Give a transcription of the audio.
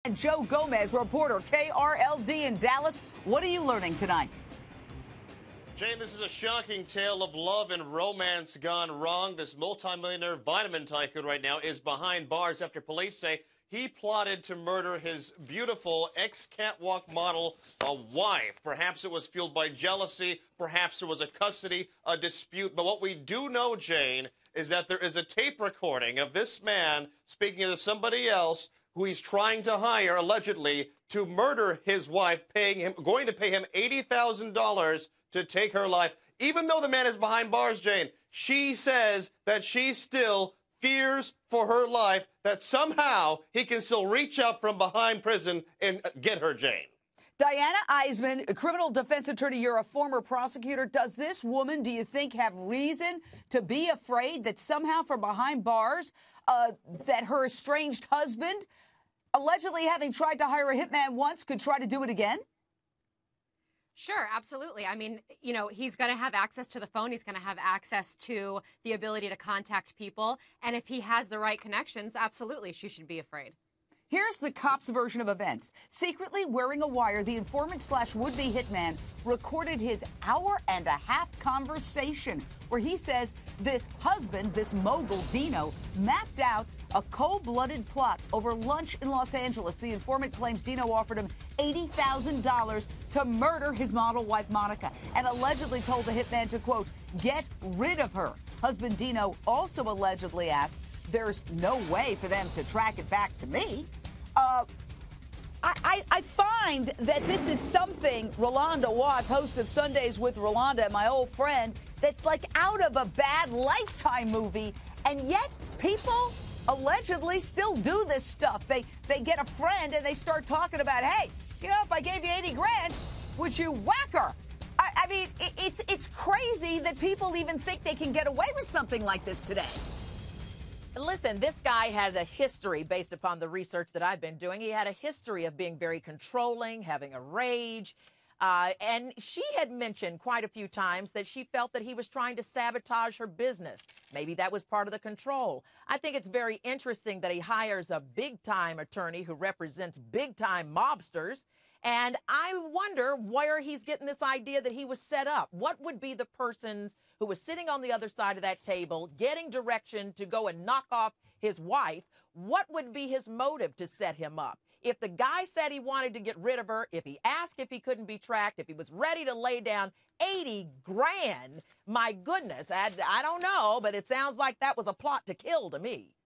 And Joe Gomez, reporter KRLD in Dallas. What are you learning tonight? Jane, this is a shocking tale of love and romance gone wrong. This multimillionaire vitamin tycoon right now is behind bars after police say he plotted to murder his beautiful ex-catwalk model, wife. Perhaps it was fueled by jealousy. Perhaps there was a custody dispute. But what we do know, Jane, is that there is a tape recording of this man speaking to somebody else who he's trying to hire, allegedly, to murder his wife, going to pay him $80,000 to take her life. Even though the man is behind bars, Jane, she says that she still fears for her life, that somehow he can still reach out from behind prison and get her, Jane. Diana Eisman, a criminal defense attorney, you're a former prosecutor. Does this woman, do you think, have reason to be afraid that somehow from behind bars, that her estranged husband, allegedly having tried to hire a hitman once, could try to do it again? Sure, absolutely. I mean, you know, he's going to have access to the phone. He's going to have access to the ability to contact people. And if he has the right connections, absolutely, she should be afraid. Here's the cops' version of events. Secretly wearing a wire, the informant/would-be hitman recorded his hour-and-a-half conversation where he says this husband, this mogul Dino, mapped out a cold-blooded plot over lunch in Los Angeles. The informant claims Dino offered him $80,000 to murder his model wife, Monica, and allegedly told the hitman to, quote, get rid of her. Husband Dino also allegedly asked, there's no way for them to track it back to me. I find that this is something Rolanda Watts, host of Sundays with Rolanda, my old friend, that's like out of a bad Lifetime movie, and yet people allegedly still do this stuff. They get a friend and they start talking about, hey, you know, if I gave you 80 grand, would you whack her? I mean, it's crazy that people even think they can get away with something like this today. Listen, this guy had a history, based upon the research that I've been doing. He had a history of being very controlling, having a rage. And she had mentioned quite a few times that she felt that he was trying to sabotage her business. Maybe that was part of the control. I think it's very interesting that he hires a big-time attorney who represents big-time mobsters. And I wonder where he's getting this idea that he was set up. What would be the persons who was sitting on the other side of that table, getting direction to go and knock off his wife? What would be his motive to set him up? If the guy said he wanted to get rid of her, if he asked if he couldn't be tracked, if he was ready to lay down 80 grand, my goodness, I don't know, but it sounds like that was a plot to kill to me.